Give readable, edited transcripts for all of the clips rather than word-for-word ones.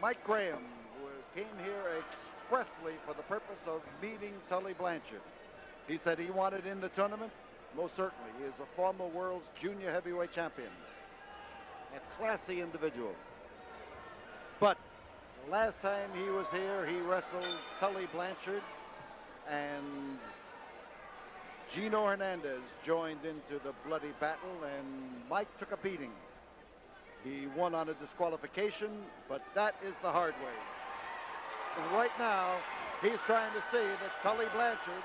Mike Graham, who came here expressly for the purpose of meeting Tully Blanchard. He said he wanted in the tournament. Most certainly. He is a former world's junior heavyweight champion. A classy individual. But the last time he was here, he wrestled Tully Blanchard, and Gino Hernandez joined into the bloody battle, and Mike took a beating. He won on a disqualification, but that is the hard way. And right now, he's trying to see that Tully Blanchard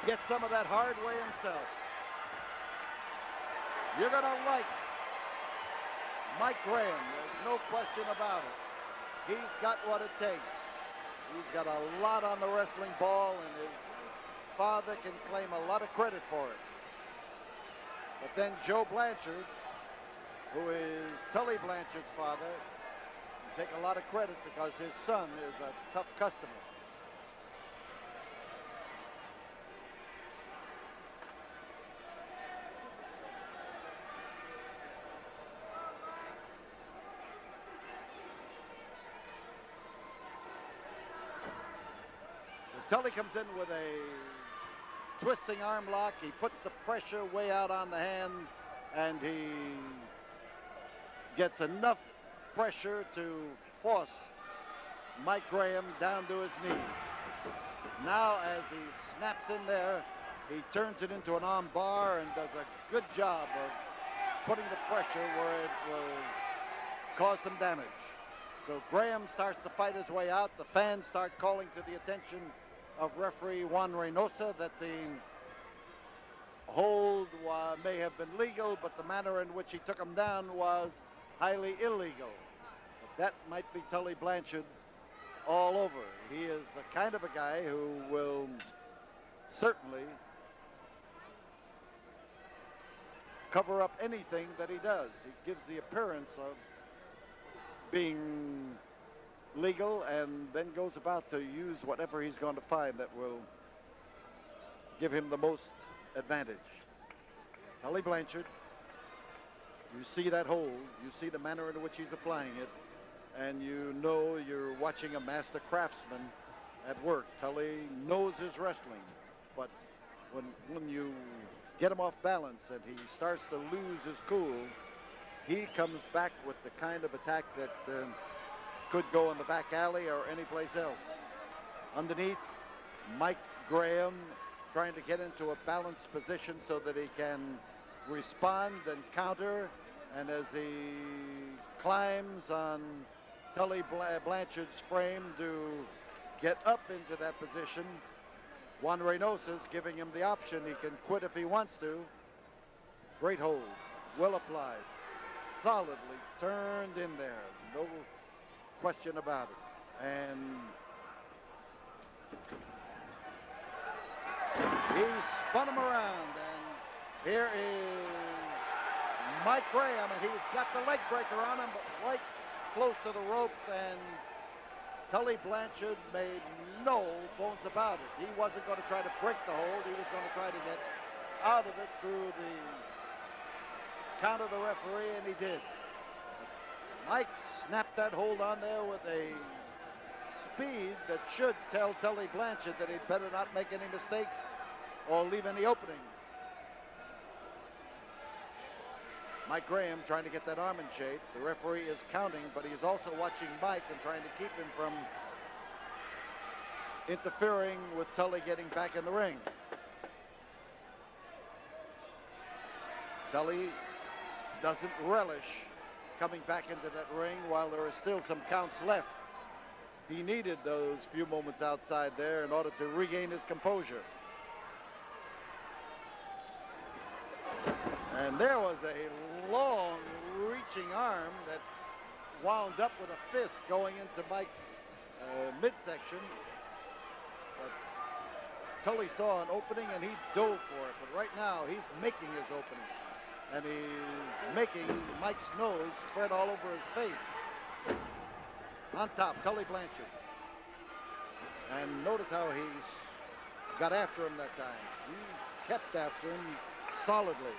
gets some of that hard way himself. You're going to like Mike Graham. There's no question about it. He's got what it takes. He's got a lot on the wrestling ball, and his father can claim a lot of credit for it. But then Joe Blanchard, who is Tully Blanchard's father, can take a lot of credit because his son is a tough customer. Tully comes in with a twisting arm lock. He puts the pressure way out on the hand, and he gets enough pressure to force Mike Graham down to his knees. Now, as he snaps in there, he turns it into an arm bar and does a good job of putting the pressure where it will cause some damage. So Graham starts to fight his way out. The fans start calling to the attention of referee Juan Reynosa that the hold may have been legal, but the manner in which he took him down was highly illegal. But that might be Tully Blanchard all over. He is the kind of a guy who will certainly cover up anything that he does. He gives the appearance of being legal, and then goes about to use whatever he's going to find that will give him the most advantage. Tully Blanchard, you see that hold, you see the manner in which he's applying it, and you know you're watching a master craftsman at work. Tully knows his wrestling, but when you get him off balance and he starts to lose his cool, he comes back with the kind of attack that could go in the back alley or anyplace else. Underneath, Mike Graham trying to get into a balanced position so that he can respond and counter. And as he climbs on Tully Blanchard's frame to get up into that position, Juan Reynosa's giving him the option. He can quit if he wants to. Great hold, well applied, solidly turned in there. No question about it. And he spun him around, and here is Mike Graham, and he's got the leg breaker on him, but right close to the ropes, and Tully Blanchard made no bones about it. He wasn't going to try to break the hold. He was going to try to get out of it through the count of the referee, and he did. Mike snapped that hold on there with a speed that should tell Tully Blanchard that he'd better not make any mistakes or leave any openings. Mike Graham trying to get that arm in shape. The referee is counting, but he's also watching Mike and trying to keep him from interfering with Tully getting back in the ring. Tully doesn't relish coming back into that ring while there are still some counts left. He needed those few moments outside there in order to regain his composure. And there was a long reaching arm that wound up with a fist going into Mike's midsection. But Tully saw an opening and he dove for it. But right now he's making his openings. And he's making Mike's nose spread all over his face. On top, Tully Blanchard. And notice how he's got after him that time. He kept after him solidly.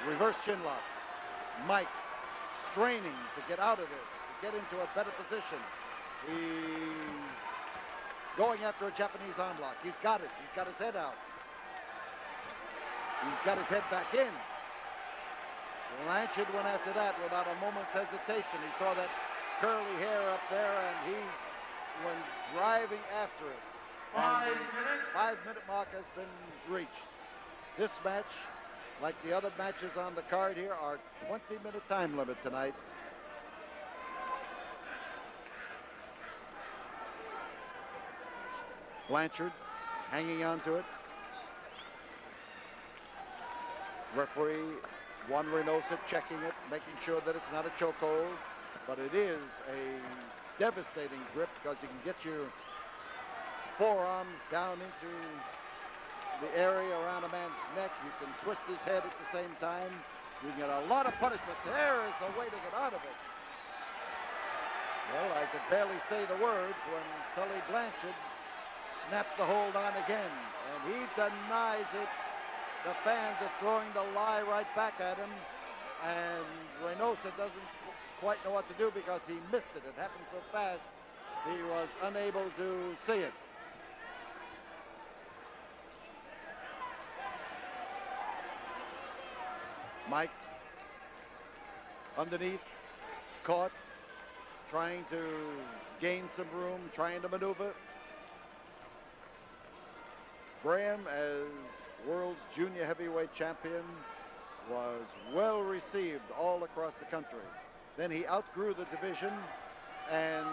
Reverse chin lock. Mike straining to get out of this, to get into a better position. He's going after a Japanese arm lock. He's got it. He's got his head out. He's got his head back in. Blanchard went after that without a moment's hesitation. He saw that curly hair up there, and he went driving after it. And the 5-minute mark has been reached. This match, like the other matches on the card here, are 20-minute time limit tonight. Blanchard hanging on to it. Referee Juan Reynosa checking it, making sure that it's not a chokehold, but it is a devastating grip because you can get your forearms down into the area around a man's neck. You can twist his head at the same time. You can get a lot of punishment. There is the way to get out of it. Well, I could barely say the words when Tully Blanchard snapped the hold on again, and he denies it. The fans are throwing the lie right back at him, and Reynosa doesn't quite know what to do because he missed it. It happened so fast, he was unable to see it. Mike underneath, caught, trying to gain some room, trying to maneuver. Graham, as world's junior heavyweight champion, was well received all across the country. Then he outgrew the division and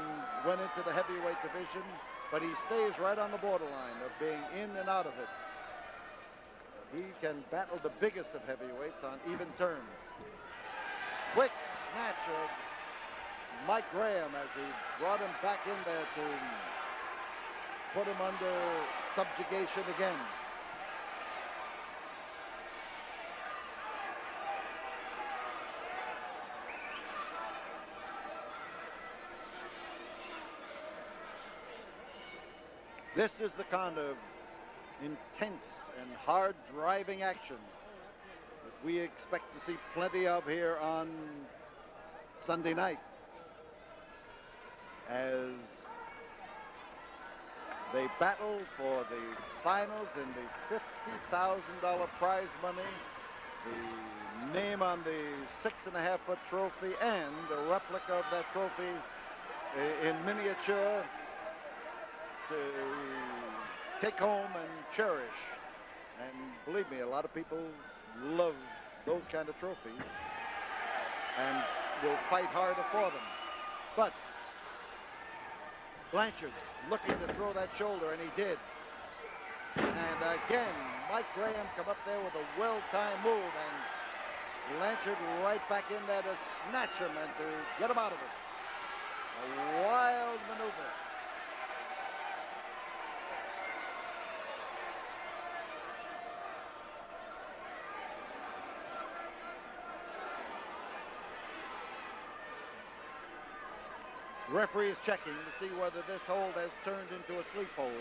went into the heavyweight division, but he stays right on the borderline of being in and out of it. He can battle the biggest of heavyweights on even terms. Quick snatch of Mike Graham as he brought him back in there to put him under subjugation again. This is the kind of intense and hard driving action that we expect to see plenty of here on Sunday night, as they battle for the finals in the $50,000 prize money, the name on the 6.5-foot trophy, and a replica of that trophy in miniature to take home and cherish. And believe me, a lot of people love those kind of trophies and will fight harder for them. But Blanchard looking to throw that shoulder, and he did. And again, Mike Graham come up there with a well-timed move, and Blanchard right back in there to snatch him and to get him out of it. A wild maneuver. The referee is checking to see whether this hold has turned into a sleep hold.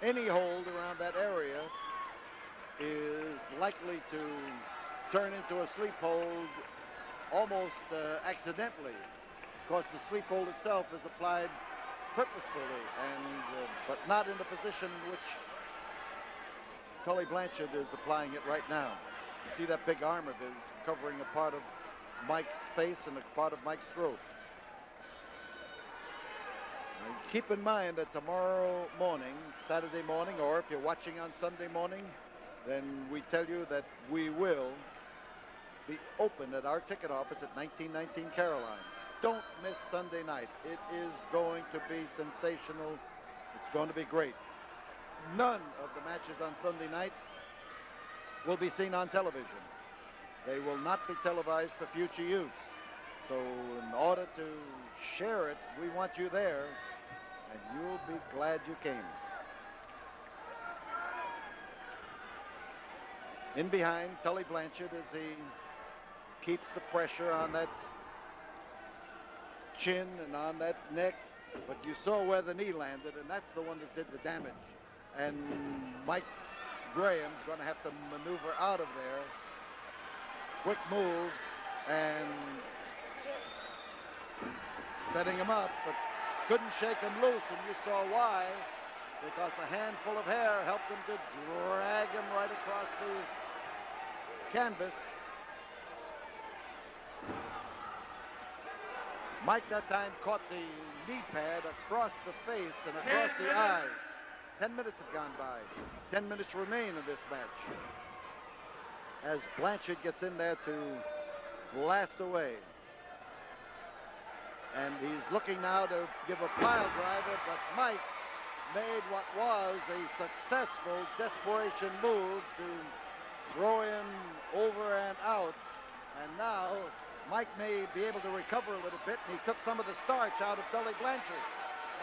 Any hold around that area is likely to turn into a sleep hold almost accidentally. Of course, the sleep hold itself is applied purposefully, and but not in the position in which Tully Blanchard is applying it right now. You see that big arm of his covering a part of Mike's face and a part of Mike's throat. Now, keep in mind that tomorrow morning, Saturday morning, or if you're watching on Sunday morning, then we tell you that we will be open at our ticket office at 1919 Caroline. Don't miss Sunday night. It is going to be sensational. It's going to be great. None of the matches on Sunday night will be seen on television. They will not be televised for future use. So in order to share it, we want you there, and you'll be glad you came. In behind, Tully Blanchard as he keeps the pressure on that chin and on that neck, but you saw where the knee landed, and that's the one that did the damage. And Mike Graham's going to have to maneuver out of there. Quick move, and setting him up, but couldn't shake him loose, and you saw why, because a handful of hair helped him to drag him right across the canvas. Mike that time caught the knee pad across the face and across the eyes. 10 minutes have gone by. 10 minutes remain in this match, as Blanchard gets in there to blast away. And he's looking now to give a pile driver, but Mike made what was a successful desperation move to throw him over and out. And now Mike may be able to recover a little bit, and he took some of the starch out of Tully Blanchard.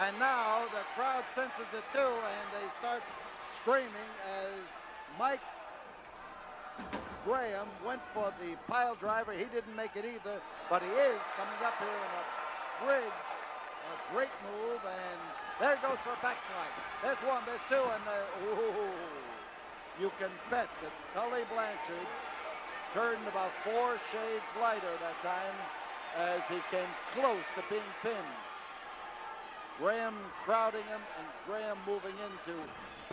And now the crowd senses it too, and they start screaming as Mike Graham went for the pile driver. He didn't make it either, but he is coming up here in a bridge. A great move, and there he goes for a backslide. There's one, there's two, and ooh, you can bet that Tully Blanchard turned about 4 shades lighter that time as he came close to being pinned. Graham crowding him, and Graham moving in to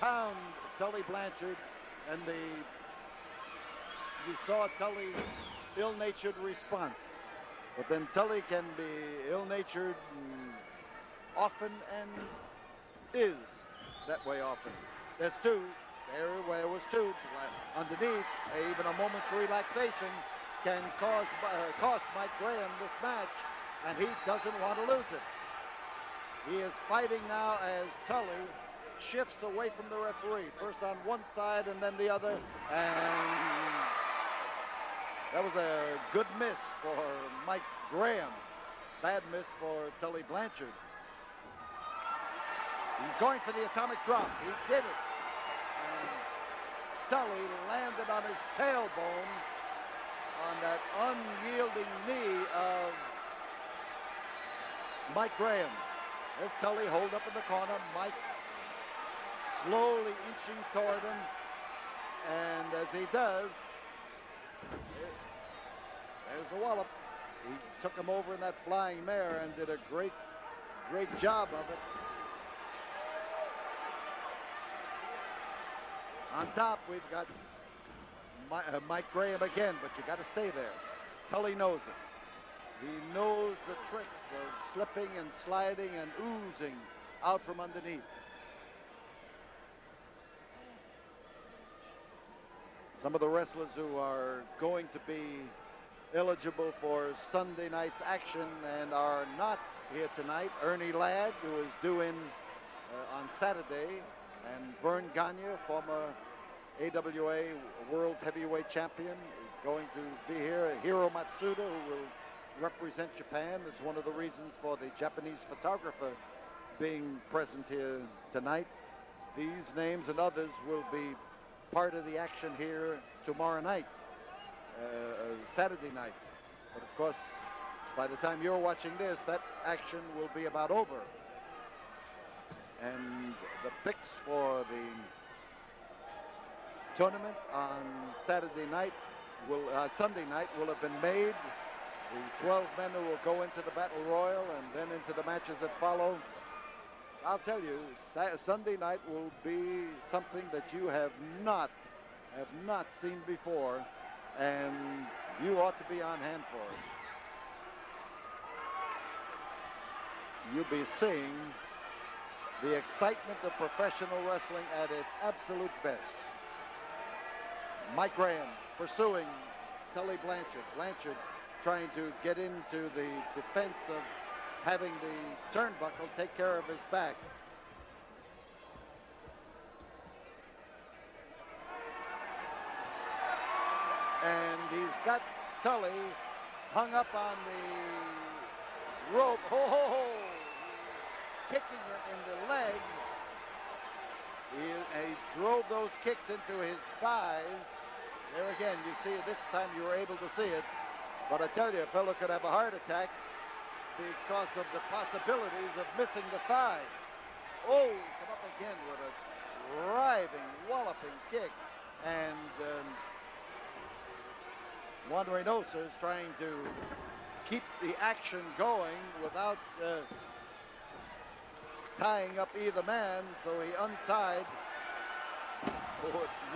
pound Tully Blanchard, and you saw Tully's ill-natured response. But then Tully can be ill-natured often, and is that way often. There's two. There was two. Underneath, even a moment's relaxation can cost Mike Graham this match, and he doesn't want to lose it. He is fighting now as Tully shifts away from the referee, first on one side and then the other, and that was a good miss for Mike Graham. Bad miss for Tully Blanchard. He's going for the atomic drop. He did it. And Tully landed on his tailbone on that unyielding knee of Mike Graham. There's Tully holed up in the corner. Mike slowly inching toward him. And as he does, there's the wallop. He took him over in that flying mare and did a great job of it. On top, we've got Mike Graham again, but you got to stay there. Tully knows it. He knows the tricks of slipping and sliding and oozing out from underneath. Some of the wrestlers who are going to be eligible for Sunday night's action and are not here tonight. Ernie Ladd, who is due in on Saturday, and Vern Gagne, former AWA World's Heavyweight Champion, is going to be here. Hiro Matsuda, who will represent Japan, is one of the reasons for the Japanese photographer being present here tonight. These names and others will be part of the action here tomorrow night, Saturday night. But of course, by the time you're watching this, that action will be about over. And the picks for the tournament on Sunday night will have been made. The 12 men who will go into the Battle Royal and then into the matches that follow. I'll tell you, Sunday night will be something that you have not seen before, and you ought to be on hand for it. You'll be seeing the excitement of professional wrestling at its absolute best. Mike Graham pursuing Tully Blanchard. Blanchard trying to get into the defense of having the turnbuckle take care of his back. And he's got Tully hung up on the rope. Kicking him in the leg. He drove those kicks into his thighs. There again, you see it this time, you were able to see it. But I tell you, a fellow could have a heart attack because of the possibilities of missing the thigh. Oh, come up again with a driving, walloping kick. And Juan Reynosa is trying to keep the action going without tying up either man, so he untied.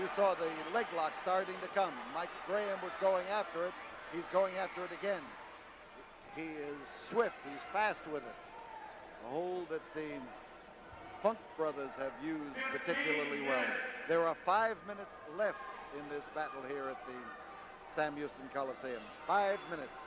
You saw the leg lock starting to come. Mike Graham was going after it. He's going after it again. He is swift. He's fast with it. A hold that the Funk brothers have used particularly well. There are 5 minutes left in this battle here at the Sam Houston Coliseum. 5 minutes.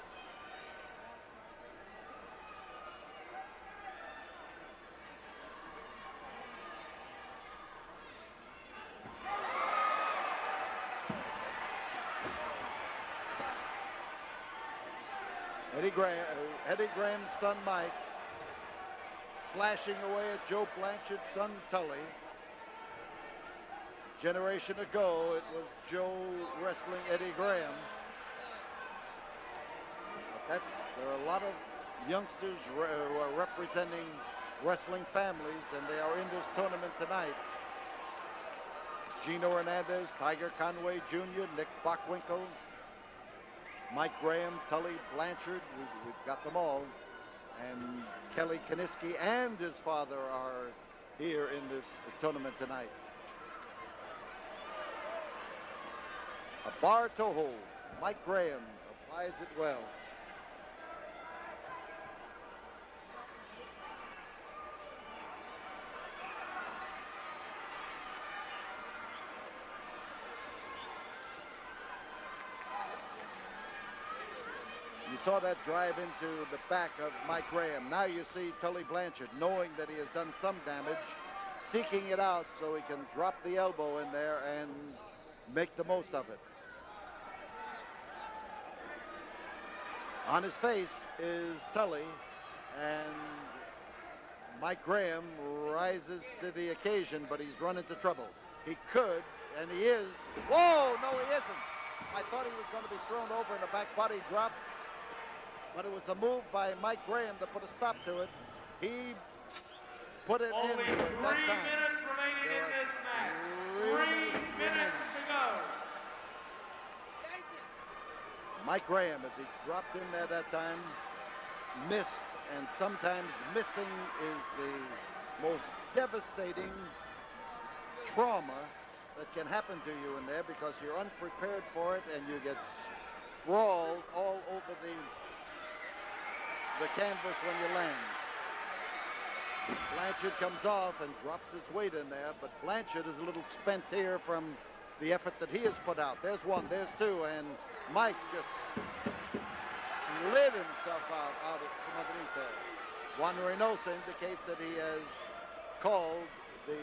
Eddie Graham's son Mike slashing away at Joe Blanchard's son Tully. Generation ago, it was Joe wrestling Eddie Graham. But there are a lot of youngsters who are representing wrestling families, and they are in this tournament tonight. Gino Hernandez, Tiger Conway Jr., Nick Bockwinkel, Mike Graham, Tully, Blanchard, we've got them all. And Kelly Kaniski and his father are here in this tournament tonight. A bar to hold. Mike Graham applies it well. You saw that drive into the back of Mike Graham. Now you see Tully Blanchard, knowing that he has done some damage, seeking it out so he can drop the elbow in there and make the most of it. On his face is Tully, and Mike Graham rises to the occasion, but he's run into trouble. He could, and he is. Whoa, no he isn't. I thought he was going to be thrown over in a back body drop, but it was the move by Mike Graham that put a stop to it. He put it Only in that 3 time. minutes remaining in this match. 3 minutes to go. Mike Graham, as he dropped in there that time, missed, and sometimes missing is the most devastating trauma that can happen to you in there, because you're unprepared for it and you get sprawled all over the canvas when you land. Blanchard comes off and drops his weight in there, but Blanchard is a little spent here from the effort that he has put out. There's one, there's two, and Mike just slid himself out from underneath there. Juan Reynosa indicates that he has called the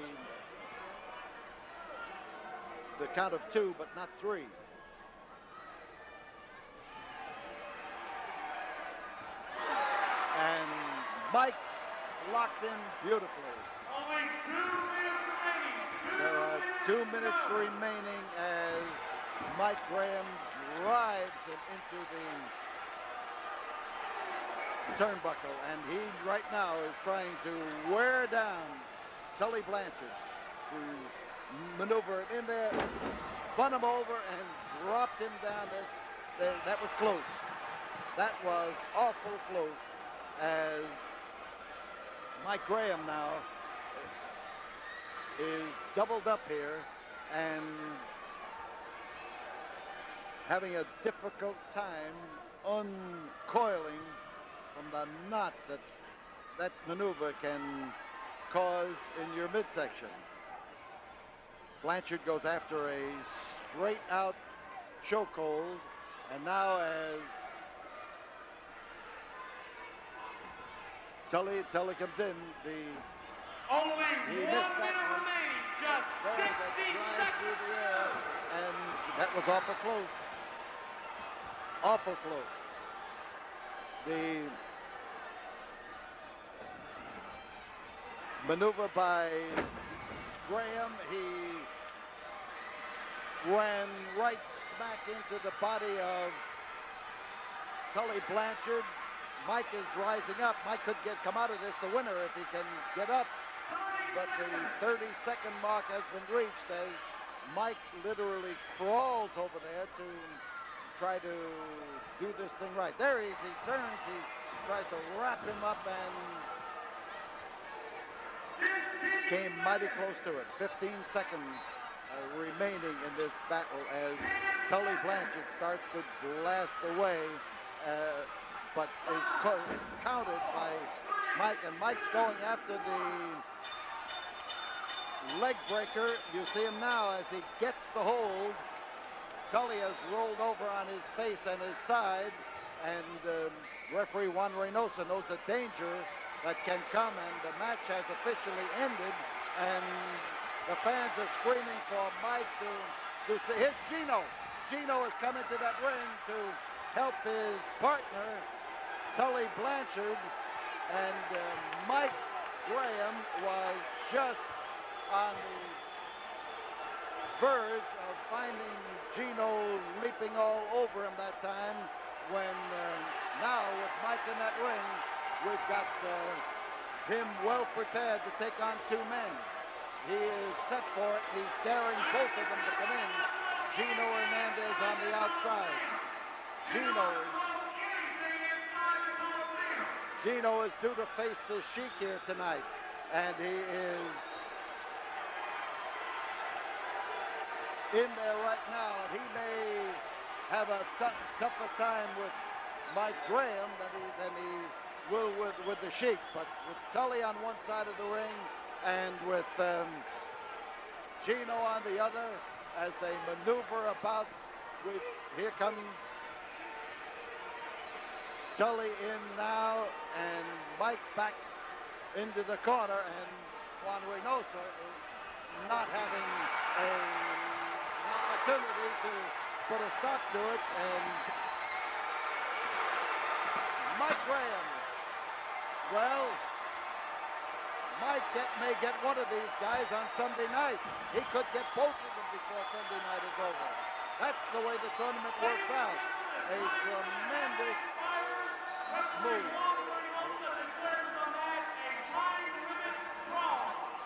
count of 2, but not 3. And Mike locked in beautifully. Only 2 minutes remaining. There are 2 minutes remaining as Mike Graham drives him into the turnbuckle, and he right now is trying to wear down Tully Blanchard, to maneuver him in there, spun him over and dropped him down there. That was close. That was awful close, as Mike Graham now is doubled up here and having a difficult time uncoiling from the knot that maneuver can cause in your midsection. Blanchard goes after a straight out chokehold, and now as Tully comes in, Only 1 minute remaining, just 60 seconds. Through the air, and that was awful close. Awful close. The maneuver by Graham, he ran right smack into the body of Tully Blanchard. Mike is rising up. Mike could come out of this the winner if he can get up. But the 30-second mark has been reached as Mike literally crawls over there to try to do this thing right. There he is. He turns. He tries to wrap him up and came mighty close to it. 15 seconds remaining in this battle as Tully Blanchard starts to blast away, but is countered by Mike, and Mike's going after the leg breaker. You see him now as he gets the hold. Tully has rolled over on his face and his side, and referee Juan Reynosa knows the danger that can come, and the match has officially ended, and the fans are screaming for Mike to see. Here's Gino. Gino has come into that ring to help his partner, Tully Blanchard, and Mike Graham was just on the verge of finding Gino leaping all over him that time, when now with Mike in that ring, we've got him well prepared to take on two men. He is set for it. He's daring both of them to come in. Gino Hernandez on the outside. Gino is due to face the Sheik here tonight, and he is in there right now, and he may have a tougher time with Mike Graham than he will with the Sheik, but with Tully on one side of the ring and with Gino on the other, as they maneuver about, here comes Tully in now, and Mike backs into the corner, and Juan Reynosa is not having an opportunity to put a stop to it, and Mike Graham, well, Mike may get one of these guys on Sunday night. He could get both of them before Sunday night is over. That's the way the tournament works out. A tremendous move.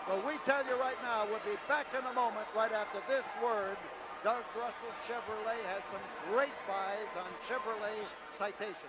So we tell you right now, we'll be back in a moment right after this word. Doug Russell Chevrolet has some great buys on Chevrolet Citation.